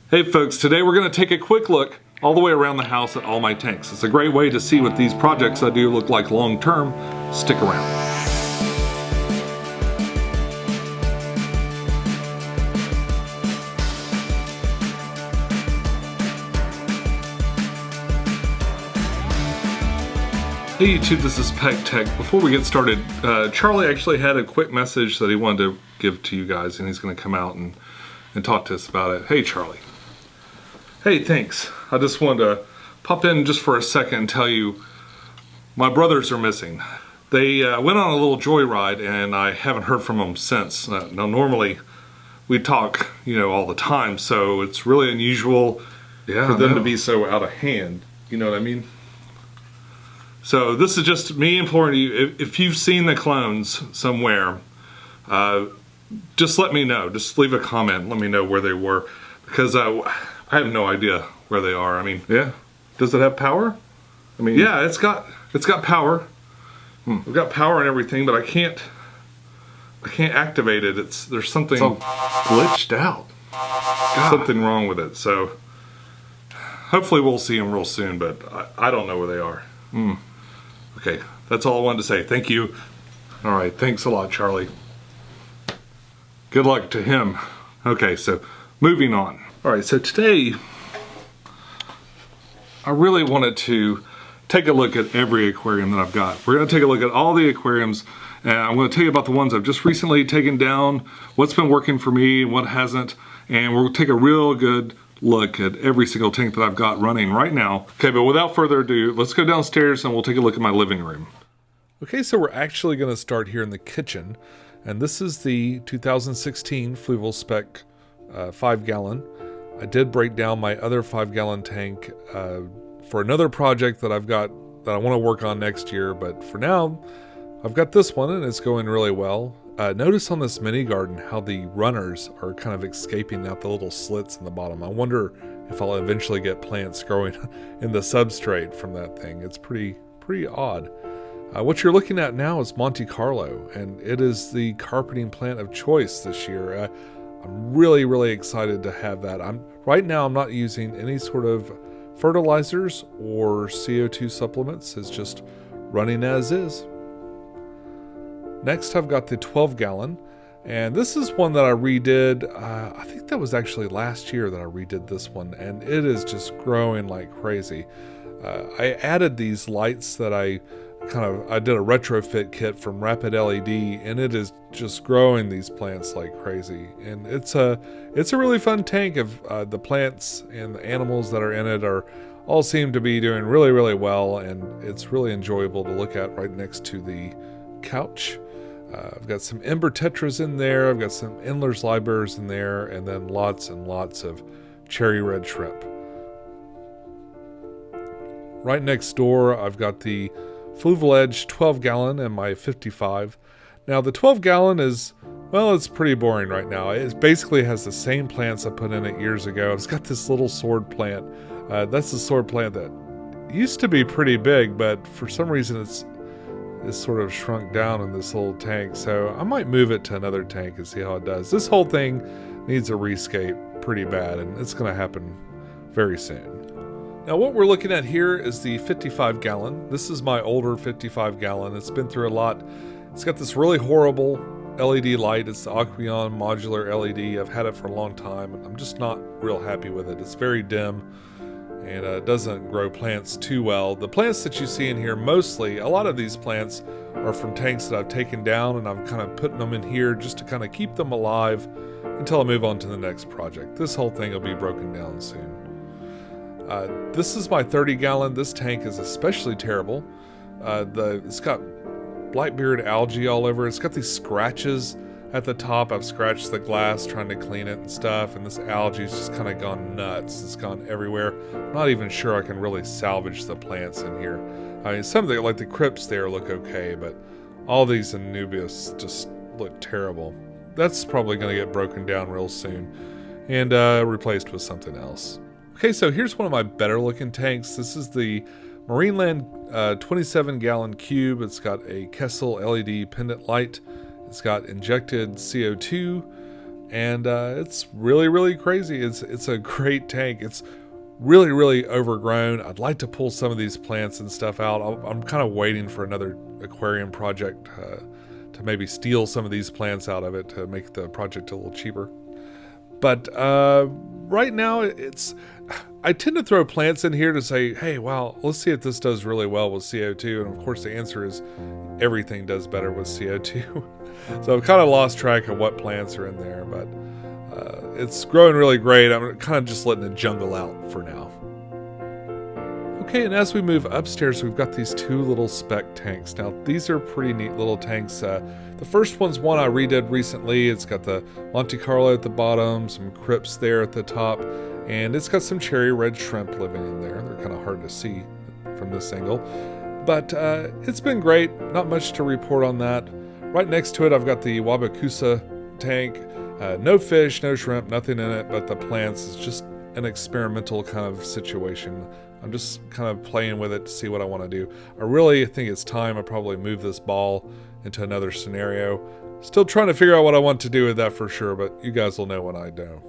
Hey folks, today we're going to take a quick look all the way around the house at all my tanks. It's a great way to see what these projects I do look like long term. Stick around. Hey YouTube, this is pecktec. Before we get started, Charlie actually had a quick message that he wanted to give to you guys, and he's going to come out and talk to us about it. Hey Charlie. Hey, thanks. I just wanted to pop in just for a second and tell you my brothers are missing. They went on a little joyride and I haven't heard from them since. Now normally we talk, all the time, so it's really unusual for them to be so out of hand. You know what I mean? So this is just me imploring you, if you've seen the clones somewhere, just let me know. Just leave a comment, let me know where they were, because I have no idea where they are. I mean, yeah. Does it have power? I mean, yeah, it's got power. We've got power and everything, but I can't activate it. There's something, it's all glitched out. Something wrong with it. So hopefully we'll see them real soon, but I don't know where they are. Okay, that's all I wanted to say. Thank you. All right, thanks a lot, Charlie. Good luck to him. Okay, so moving on. All right, so today I really wanted to take a look at every aquarium that I've got. We're going to take a look at all the aquariums, and I'm going to tell you about the ones I've just recently taken down, what's been working for me and what hasn't, and we'll take a real good look at every single tank that I've got running right now. Okay, but without further ado, let's go downstairs and we'll take a look at my living room. Okay, so we're actually going to start here in the kitchen, and this is the 2016 Fluval Spec 5-gallon. I did break down my other 5-gallon tank for another project that I've got that I want to work on next year, but for now I've got this one and it's going really well. Notice on this mini garden how the runners are kind of escaping out the little slits in the bottom. I wonder if I'll eventually get plants growing in the substrate from that thing. It's pretty odd. What you're looking at now is Monte Carlo, and it is the carpeting plant of choice this year. I'm really excited to have that. Right now I'm not using any sort of fertilizers or CO2 supplements. It's just running as is. Next I've got the 12-gallon, and this is one that I redid. I think that was actually last year that I redid this one, and it is just growing like crazy. I added these lights that I did a retrofit kit from Rapid LED, and it is just growing these plants like crazy. And it's a really fun tank. Of the plants and the animals that are in it all seem to be doing really well, and it's really enjoyable to look at right next to the couch. I've got some Ember Tetras in there, I've got some Endler's Libers in there, and then lots and lots of cherry red shrimp. Right next door I've got the Fluval Edge 12-gallon and my 55. Now the 12-gallon is, well, it's pretty boring right now. It basically has the same plants I put in it years ago. It's got this little sword plant. That's the sword plant that used to be pretty big, but for some reason it's sort of shrunk down in this little tank. So I might move it to another tank and see how it does. This whole thing needs a rescape pretty bad, and it's going to happen very soon. Now what we're looking at here is the 55-gallon. This is my older 55-gallon. It's been through a lot. It's got this really horrible LED light. It's the Aquarium modular LED. I've had it for a long time, and I'm just not real happy with it. It's very dim, and it doesn't grow plants too well. The plants that you see in here, mostly, a lot of these plants are from tanks that I've taken down, and I'm kind of putting them in here just to kind of keep them alive until I move on to the next project. This whole thing will be broken down soon. This is my 30-gallon. This tank is especially terrible. It's got Blackbeard algae all over. It's got these scratches at the top. I've scratched the glass trying to clean it and stuff, and this algae's just kind of gone nuts. It's gone everywhere. I'm not even sure I can really salvage the plants in here. I mean, some of the, like the crypts there, look okay, but all these Anubias just look terrible. That's probably going to get broken down real soon and replaced with something else. Okay, so here's one of my better looking tanks. This is the Mainland 27-gallon cube. It's got a Kessel LED pendant light. It's got injected CO2. and it's really crazy. It's a great tank. It's really overgrown. I'd like to pull some of these plants and stuff out. I'm kind of waiting for another aquarium project to maybe steal some of these plants out of it to make the project a little cheaper. But right now, I tend to throw plants in here to say, hey, well, let's see if this does really well with CO2. And of course, the answer is everything does better with CO2. So I've kind of lost track of what plants are in there, but it's growing really great. I'm kind of just letting it jungle out for now. Okay, and as we move upstairs, we've got these two little spec tanks. Now, these are pretty neat little tanks. The first one's one I redid recently. It's got the Monte Carlo at the bottom, some crypts there at the top, and it's got some cherry red shrimp living in there. They're kind of hard to see from this angle, but it's been great. Not much to report on that. Right next to it, I've got the Wabakusa tank. No fish, no shrimp, nothing in it, but the plants is just an experimental kind of situation. I'm just kind of playing with it to see what I want to do. I really think it's time I probably move this ball into another scenario. Still trying to figure out what I want to do with that for sure, but you guys will know when I do.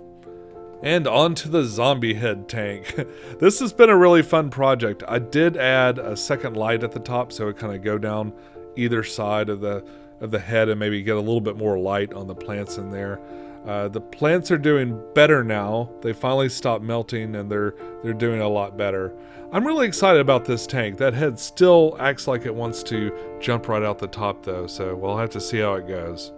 And on to the zombie head tank. This has been a really fun project. I did add a second light at the top so it kind of go down either side of the head and maybe get a little bit more light on the plants in there. The plants are doing better now. They finally stopped melting and they're doing a lot better. I'm really excited about this tank. That head still acts like it wants to jump right out the top though, so we'll have to see how it goes.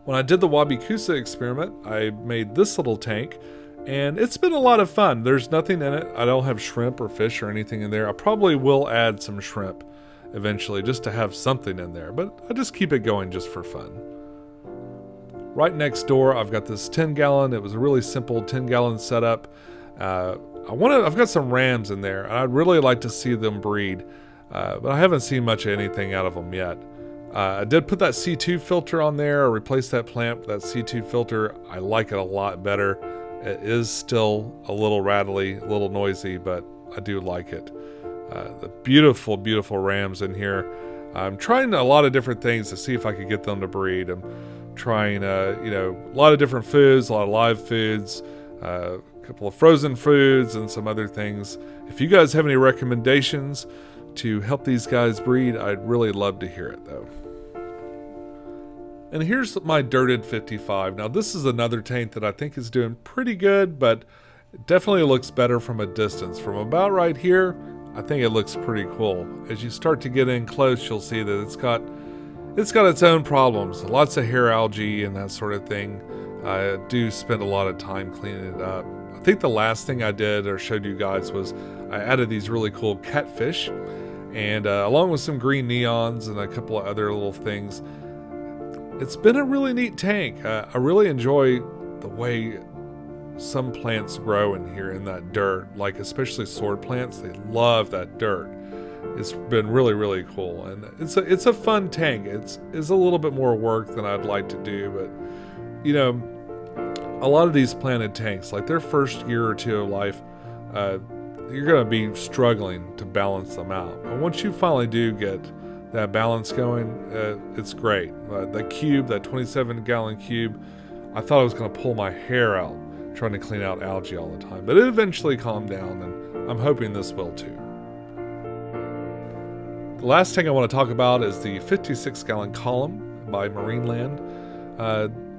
When I did the Wabakusa experiment, I made this little tank and it's been a lot of fun. There's nothing in it. I don't have shrimp or fish or anything in there. I probably will add some shrimp eventually just to have something in there, but I just keep it going just for fun. Right next door, I've got this 10-gallon. It was a really simple 10-gallon setup. I've got some rams in there, and I'd really like to see them breed, but I haven't seen much of anything out of them yet. I did put that C2 filter on there, or replace that plant with that C2 filter. I like it a lot better. It is still a little rattly, a little noisy, but I do like it. The beautiful rams in here. I'm trying a lot of different things to see if I could get them to breed. I'm trying, a lot of different foods, a lot of live foods, a couple of frozen foods, and some other things. If you guys have any recommendations to help these guys breed, I'd really love to hear it, though. And here's my dirted 55. Now, this is another tank that I think is doing pretty good, but it definitely looks better from a distance. From about right here, I think it looks pretty cool. As you start to get in close, you'll see that it's got its own problems. Lots of hair algae and that sort of thing. I do spend a lot of time cleaning it up. I think the last thing I did or showed you guys was I added these really cool catfish, and along with some green neons and a couple of other little things. It's been a really neat tank. I really enjoy the way some plants grow in here in that dirt, like especially sword plants. They love that dirt. It's been really cool, and it's a fun tank. It's a little bit more work than I'd like to do, but a lot of these planted tanks, like their first year or two of life, you're going to be struggling to balance them out. And once you finally do get that balance going, it's great. That cube, that 27-gallon cube, I thought I was going to pull my hair out trying to clean out algae all the time, but it eventually calmed down, and I'm hoping this will too. The last thing I want to talk about is the 56-gallon column by Mainland.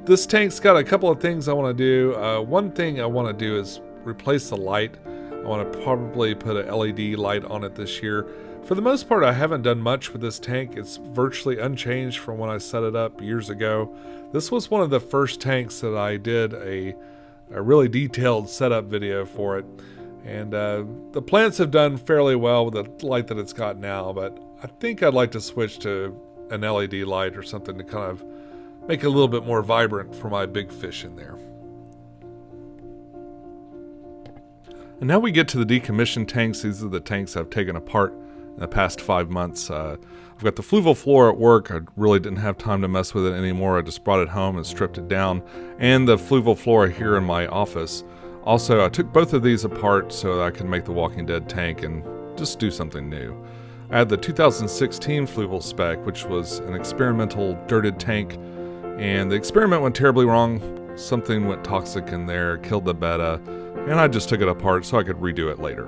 This tank's got a couple of things I want to do. One thing I want to do is replace the light. I want to probably put an LED light on it this year. For the most part, I haven't done much with this tank. It's virtually unchanged from when I set it up years ago. This was one of the first tanks that I did a really detailed setup video for it. And the plants have done fairly well with the light that it's got now, but I think I'd like to switch to an LED light or something to kind of make it a little bit more vibrant for my big fish in there. And now we get to the decommissioned tanks. These are the tanks I've taken apart in the past 5 months. I've got the Fluval floor at work. I really didn't have time to mess with it anymore. I just brought it home and stripped it down. And the Fluval floor here in my office. Also, I took both of these apart so that I could make the Walking Dead tank and just do something new. I had the 2016 Fluval Spec, which was an experimental dirted tank, and the experiment went terribly wrong. something went toxic in there, killed the betta, and I just took it apart so I could redo it later.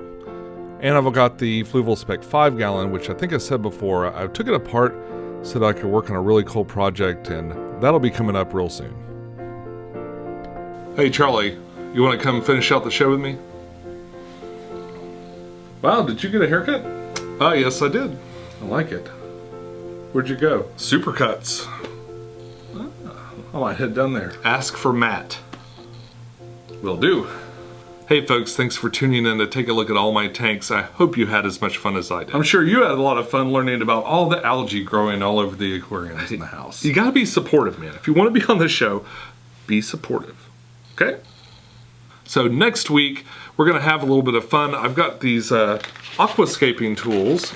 And I've got the Fluval Spec 5 gallon, which I think I said before, I took it apart so that I could work on a really cool project, and that'll be coming up real soon. Hey Charlie, you want to come finish out the show with me? Wow, did you get a haircut? Oh, yes I did. I like it. Where'd you go? Supercuts. I might head down there. Ask for Matt. Will do. Hey folks, thanks for tuning in to take a look at all my tanks. I hope you had as much fun as I did. I'm sure you had a lot of fun learning about all the algae growing all over the aquariums in the house. You gotta be supportive, man. If you want to be on the show, be supportive, okay? So next week, we're gonna have a little bit of fun. I've got these aquascaping tools,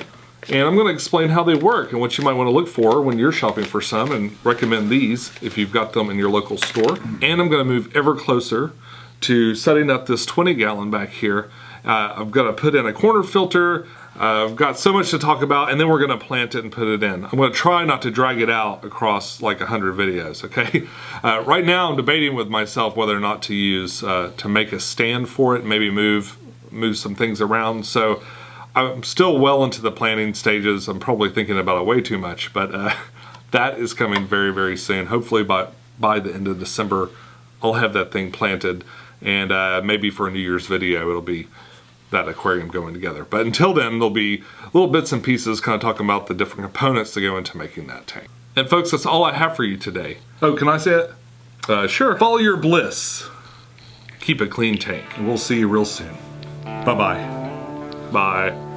and I'm gonna explain how they work and what you might wanna look for when you're shopping for some, and recommend these if you've got them in your local store. And I'm gonna move ever closer to setting up this 20 gallon back here. I've got to put in a corner filter. I've got so much to talk about, and then we're gonna plant it and put it in. I'm gonna try not to drag it out across like 100 videos, okay? Right now I'm debating with myself whether or not to use, to make a stand for it, maybe move some things around. So I'm still well into the planning stages. I'm probably thinking about it way too much, but that is coming very, very soon. Hopefully by the end of December, I'll have that thing planted. And maybe for a New Year's video, it'll be that aquarium going together. But until then, there'll be little bits and pieces kind of talking about the different components that go into making that tank. And folks, that's all I have for you today. Oh, can I say it? Sure. Follow your bliss. Keep a clean tank. And we'll see you real soon. Bye-bye. Bye.